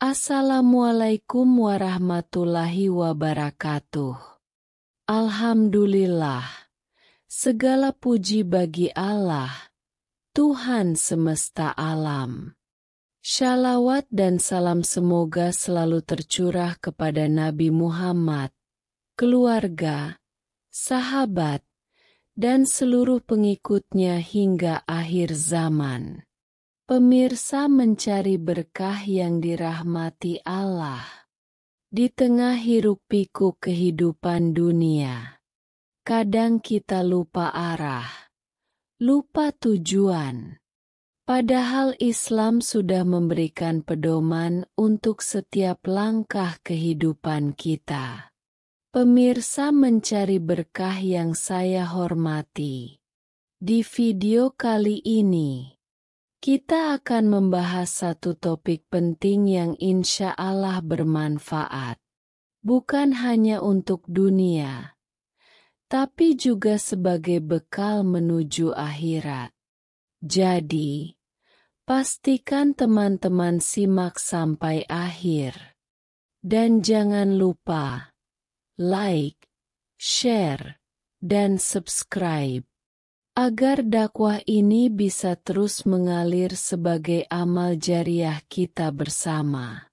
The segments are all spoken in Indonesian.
Assalamualaikum warahmatullahi wabarakatuh. Alhamdulillah, segala puji bagi Allah, Tuhan semesta alam. Shalawat dan salam semoga selalu tercurah kepada Nabi Muhammad, keluarga, sahabat, dan seluruh pengikutnya hingga akhir zaman. Pemirsa mencari berkah yang dirahmati Allah. Di tengah hiruk-pikuk kehidupan dunia, kadang kita lupa arah, lupa tujuan. Padahal Islam sudah memberikan pedoman untuk setiap langkah kehidupan kita. Pemirsa mencari berkah yang saya hormati. Di video kali ini, kita akan membahas satu topik penting yang insya Allah bermanfaat. Bukan hanya untuk dunia, tapi juga sebagai bekal menuju akhirat. Jadi, pastikan teman-teman simak sampai akhir. Dan jangan lupa like, share, dan subscribe, agar dakwah ini bisa terus mengalir sebagai amal jariah kita bersama.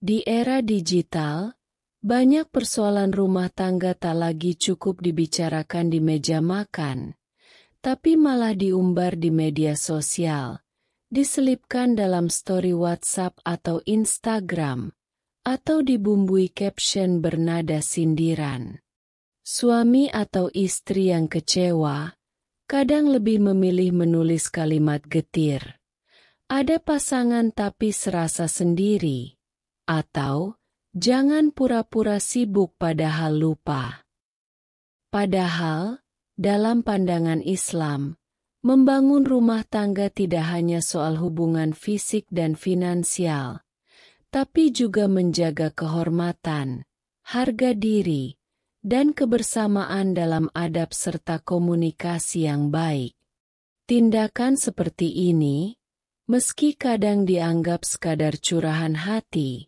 Di era digital, banyak persoalan rumah tangga tak lagi cukup dibicarakan di meja makan, tapi malah diumbar di media sosial, diselipkan dalam story WhatsApp atau Instagram, atau dibumbui caption bernada sindiran. Suami atau istri yang kecewa, kadang lebih memilih menulis kalimat getir. Ada pasangan tapi serasa sendiri. Atau, jangan pura-pura sibuk padahal lupa. Padahal, dalam pandangan Islam, membangun rumah tangga tidak hanya soal hubungan fisik dan finansial, tapi juga menjaga kehormatan, harga diri, dan kebersamaan dalam adab serta komunikasi yang baik. Tindakan seperti ini, meski kadang dianggap sekadar curahan hati,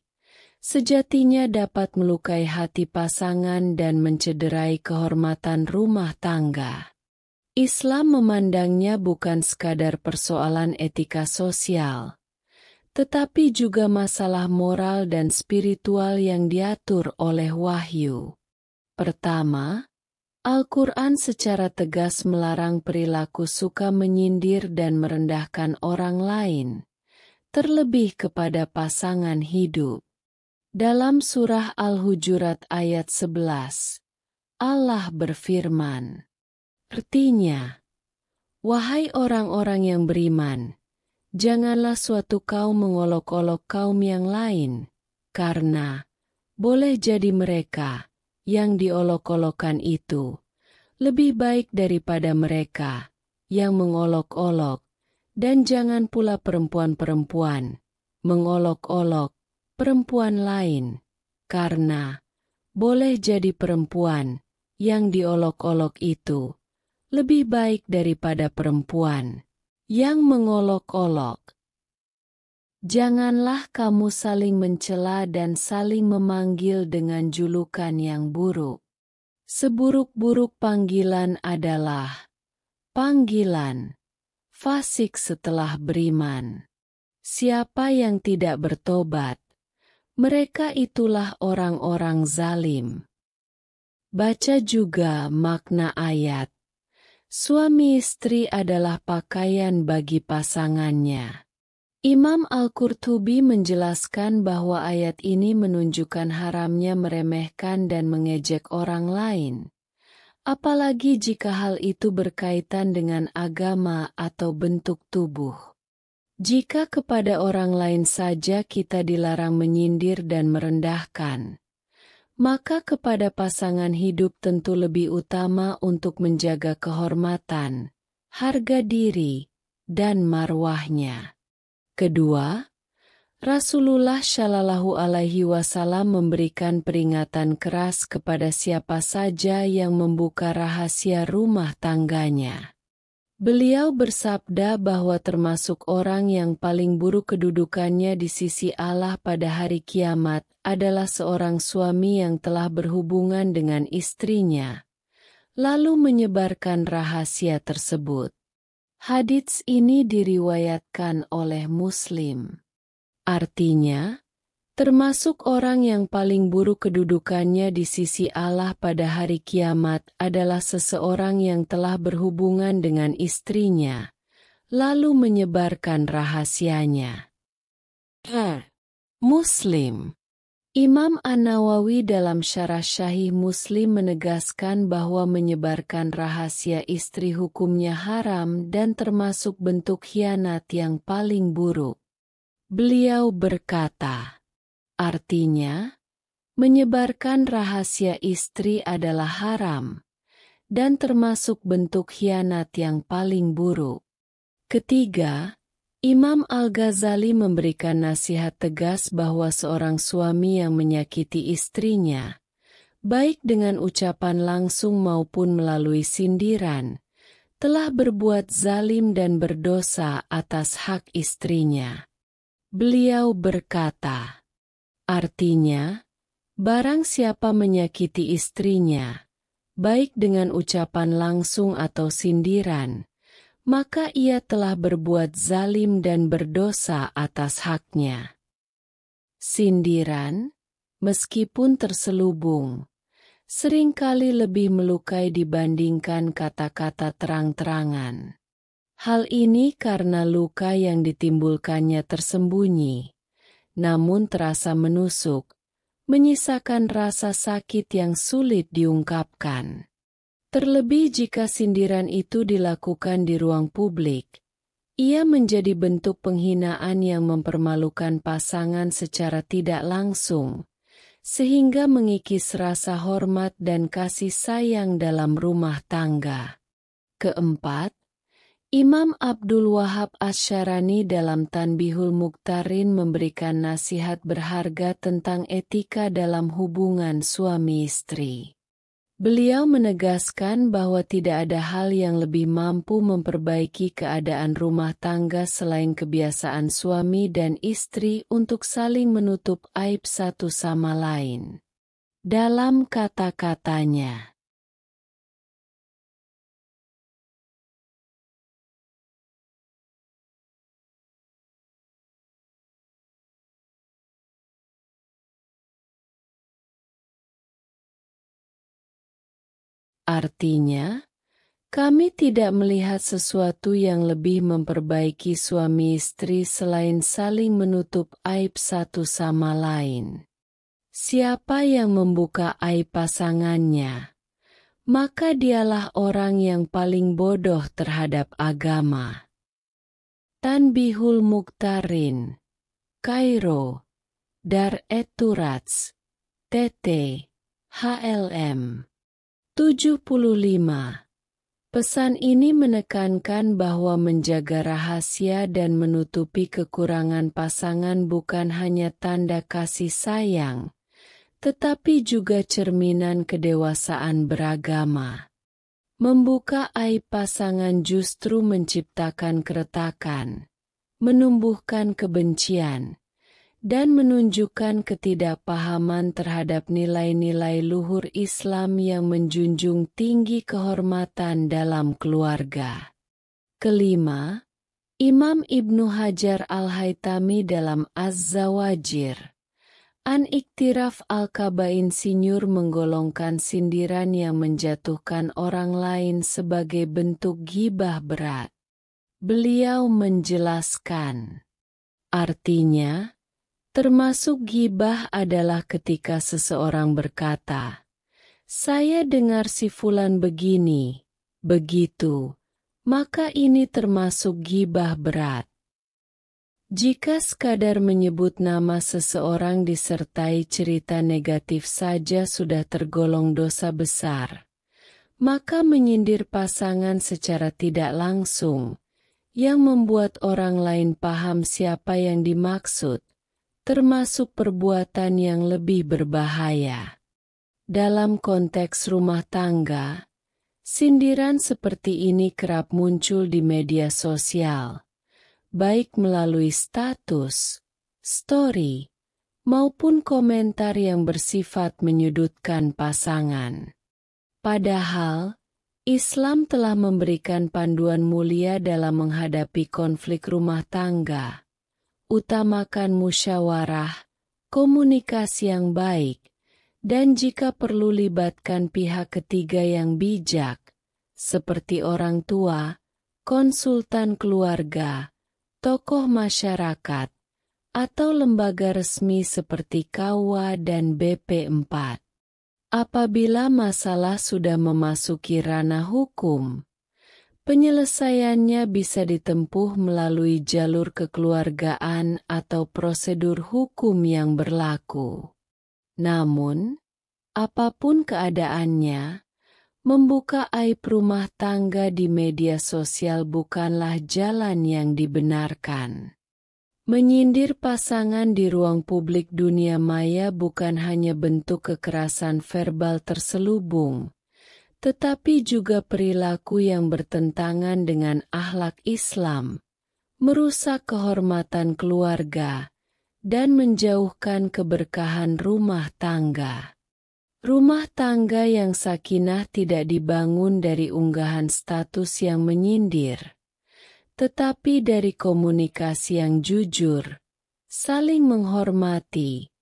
sejatinya dapat melukai hati pasangan dan mencederai kehormatan rumah tangga. Islam memandangnya bukan sekadar persoalan etika sosial, tetapi juga masalah moral dan spiritual yang diatur oleh wahyu. Pertama, Al-Quran secara tegas melarang perilaku suka menyindir dan merendahkan orang lain, terlebih kepada pasangan hidup. Dalam surah Al-Hujurat ayat 11, Allah berfirman, artinya, wahai orang-orang yang beriman, janganlah suatu kaum mengolok-olok kaum yang lain, karena boleh jadi mereka yang diolok-olokkan itu lebih baik daripada mereka yang mengolok-olok, dan jangan pula perempuan-perempuan mengolok-olok perempuan lain, karena boleh jadi perempuan yang diolok-olok itu lebih baik daripada perempuan yang mengolok-olok. Janganlah kamu saling mencela dan saling memanggil dengan julukan yang buruk. Seburuk-buruk panggilan adalah panggilan fasik setelah beriman. Siapa yang tidak bertobat, mereka itulah orang-orang zalim. Baca juga makna ayat. Suami istri adalah pakaian bagi pasangannya. Imam Al-Qurtubi menjelaskan bahwa ayat ini menunjukkan haramnya meremehkan dan mengejek orang lain. Apalagi jika hal itu berkaitan dengan agama atau bentuk tubuh. Jika kepada orang lain saja kita dilarang menyindir dan merendahkan, maka kepada pasangan hidup tentu lebih utama untuk menjaga kehormatan, harga diri, dan marwahnya. Kedua, Rasulullah Shallallahu Alaihi Wasallam memberikan peringatan keras kepada siapa saja yang membuka rahasia rumah tangganya. Beliau bersabda bahwa termasuk orang yang paling buruk kedudukannya di sisi Allah pada hari kiamat adalah seorang suami yang telah berhubungan dengan istrinya, lalu menyebarkan rahasia tersebut. Hadits ini diriwayatkan oleh Muslim. Artinya, termasuk orang yang paling buruk kedudukannya di sisi Allah pada hari kiamat adalah seseorang yang telah berhubungan dengan istrinya, lalu menyebarkan rahasianya. Muslim. Imam An-Nawawi dalam Syarah Syahih Muslim menegaskan bahwa menyebarkan rahasia istri hukumnya haram dan termasuk bentuk khianat yang paling buruk. Beliau berkata, artinya, menyebarkan rahasia istri adalah haram dan termasuk bentuk khianat yang paling buruk. Ketiga, Imam Al-Ghazali memberikan nasihat tegas bahwa seorang suami yang menyakiti istrinya, baik dengan ucapan langsung maupun melalui sindiran, telah berbuat zalim dan berdosa atas hak istrinya. Beliau berkata, artinya, barang siapa menyakiti istrinya, baik dengan ucapan langsung atau sindiran, maka ia telah berbuat zalim dan berdosa atas haknya. Sindiran, meskipun terselubung, seringkali lebih melukai dibandingkan kata-kata terang-terangan. Hal ini karena luka yang ditimbulkannya tersembunyi, namun terasa menusuk, menyisakan rasa sakit yang sulit diungkapkan. Terlebih jika sindiran itu dilakukan di ruang publik, ia menjadi bentuk penghinaan yang mempermalukan pasangan secara tidak langsung, sehingga mengikis rasa hormat dan kasih sayang dalam rumah tangga. Keempat, Imam Abdul Wahab Asy-Syarani dalam Tanbihul Muqtarin memberikan nasihat berharga tentang etika dalam hubungan suami istri. Beliau menegaskan bahwa tidak ada hal yang lebih mampu memperbaiki keadaan rumah tangga selain kebiasaan suami dan istri untuk saling menutup aib satu sama lain. Dalam kata-katanya, artinya, kami tidak melihat sesuatu yang lebih memperbaiki suami istri selain saling menutup aib satu sama lain. Siapa yang membuka aib pasangannya, maka dialah orang yang paling bodoh terhadap agama. Tanbihul Muqtarin, Kairo, Dar et-Turats, TT, HLM 75. Pesan ini menekankan bahwa menjaga rahasia dan menutupi kekurangan pasangan bukan hanya tanda kasih sayang, tetapi juga cerminan kedewasaan beragama. Membuka aib pasangan justru menciptakan keretakan, menumbuhkan kebencian, dan menunjukkan ketidakpahaman terhadap nilai-nilai luhur Islam yang menjunjung tinggi kehormatan dalam keluarga. Kelima, Imam Ibnu Hajar Al-Haytami dalam Az-Zawajir, An-Iktiraf Al-Kaba Insinyur menggolongkan sindiran yang menjatuhkan orang lain sebagai bentuk ghibah berat. Beliau menjelaskan, artinya, termasuk ghibah adalah ketika seseorang berkata, "Saya dengar si fulan begini, begitu," maka ini termasuk ghibah berat. Jika sekadar menyebut nama seseorang disertai cerita negatif saja sudah tergolong dosa besar, maka menyindir pasangan secara tidak langsung, yang membuat orang lain paham siapa yang dimaksud, termasuk perbuatan yang lebih berbahaya. Dalam konteks rumah tangga, sindiran seperti ini kerap muncul di media sosial, baik melalui status, story, maupun komentar yang bersifat menyudutkan pasangan. Padahal, Islam telah memberikan panduan mulia dalam menghadapi konflik rumah tangga. Utamakan musyawarah, komunikasi yang baik, dan jika perlu libatkan pihak ketiga yang bijak, seperti orang tua, konsultan keluarga, tokoh masyarakat, atau lembaga resmi seperti KUA dan BP4. Apabila masalah sudah memasuki ranah hukum, penyelesaiannya bisa ditempuh melalui jalur kekeluargaan atau prosedur hukum yang berlaku. Namun, apapun keadaannya, membuka aib rumah tangga di media sosial bukanlah jalan yang dibenarkan. Menyindir pasangan di ruang publik dunia maya bukan hanya bentuk kekerasan verbal terselubung, tetapi juga perilaku yang bertentangan dengan akhlak Islam, merusak kehormatan keluarga, dan menjauhkan keberkahan rumah tangga. Rumah tangga yang sakinah tidak dibangun dari unggahan status yang menyindir, tetapi dari komunikasi yang jujur, saling menghormati,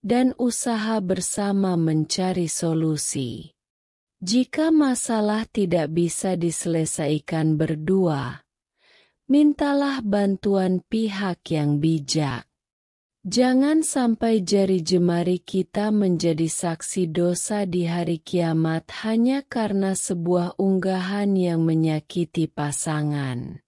dan usaha bersama mencari solusi. Jika masalah tidak bisa diselesaikan berdua, mintalah bantuan pihak yang bijak. Jangan sampai jari jemari kita menjadi saksi dosa di hari kiamat hanya karena sebuah unggahan yang menyakiti pasangan.